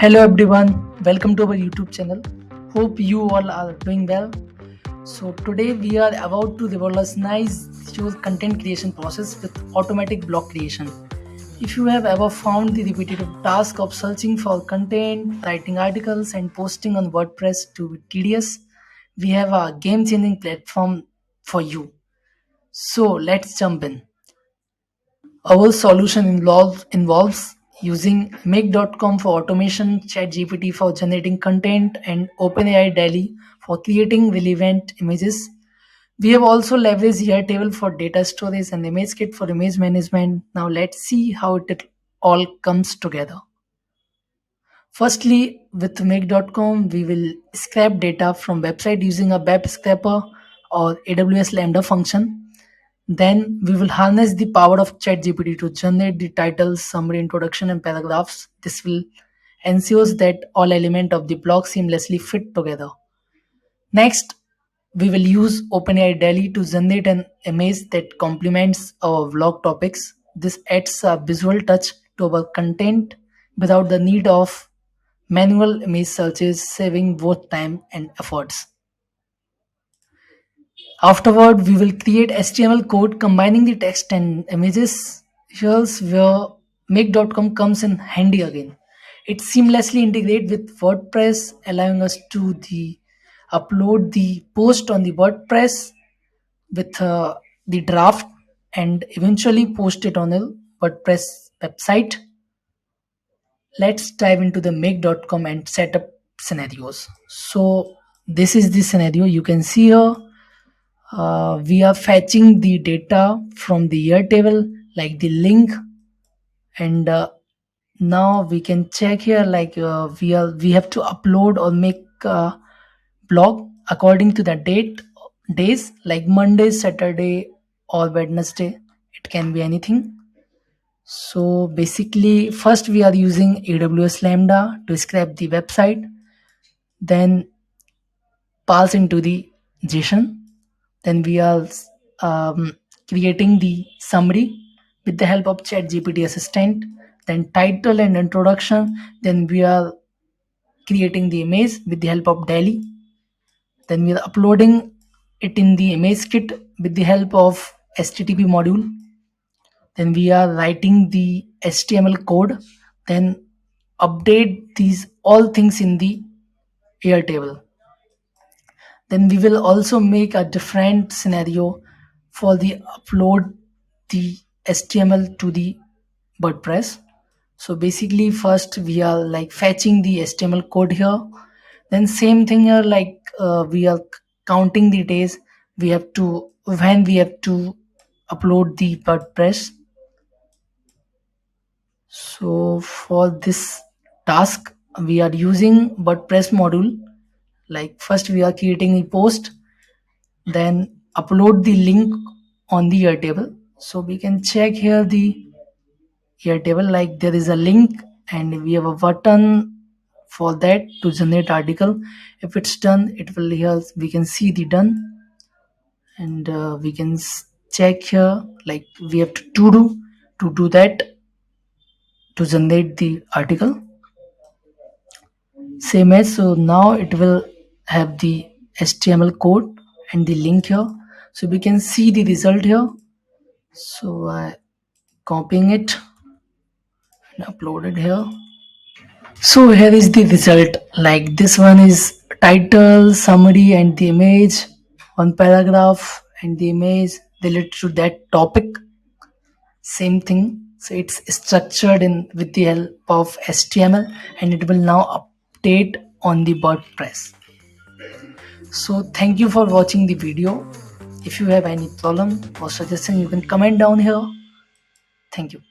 Hello everyone, welcome to our YouTube channel. Hope you all are doing well. So today we are about to revolutionize your content creation process with automatic blog creation. If you have ever found the repetitive task of searching for content, writing articles and posting on WordPress to be tedious, we have a game-changing platform for you. So let's jump in. Our solution involves using Make.com for automation, ChatGPT for generating content, and OpenAI DALL-E for creating relevant images. We have also leveraged Airtable for data storage and ImageKit for image management. Now let's see how it all comes together. Firstly, with Make.com, we will scrape data from website using a web scraper or AWS Lambda function. Then we will harness the power of ChatGPT to generate the titles, summary, introduction, and paragraphs. This will ensures that all elements of the blog seamlessly fit together. Next, we will use OpenAI DALL-E to generate an image that complements our vlog topics. This adds a visual touch to our content without the need of manual image searches, saving both time and efforts. Afterward, we will create HTML code combining the text and images. Here's where make.com comes in handy again. It seamlessly integrates with WordPress, allowing us to upload the post on the WordPress with the draft and eventually post it on the WordPress website. Let's dive into the make.com and setup scenarios. So this is the scenario you can see here. We are fetching the data from the Airtable, like the link, and now we can check here, like we have to upload or make a blog according to the days, like Monday, Saturday, or Wednesday. It can be anything. So basically, first we are using AWS Lambda to scrape the website, then pass into the JSON. Then we are um, creating the summary with the help of ChatGPT assistant. Then title and introduction. Then we are creating the image with the help of DALL-E. Then we are uploading it in the image kit with the help of HTTP module. Then we are writing the HTML code. Then update these all things in the Airtable. Then we will also make a different scenario for the upload the HTML to the WordPress. So basically first we are like fetching the HTML code here. Then same thing here, like we are counting the days we have to when we have to upload the WordPress. So for this task we are using WordPress module. Like first we are creating a post, then upload the link on the Airtable. So we can check here the Airtable, like there is a link and we have a button for that to generate article. If it's done, it will here we can see the done, and we can check here, like we have to do that to generate the article. Same as, so now it will have the HTML code and the link here, so we can see the result here. So I copying it and upload it here. So here is the result, like this one is title, summary and the image, one paragraph and the image related to that topic. Same thing, so it's structured in with the help of HTML, and it will now update on the WordPress. So thank you for watching the video. If you have any problem or suggestion, you can comment down here. Thank you.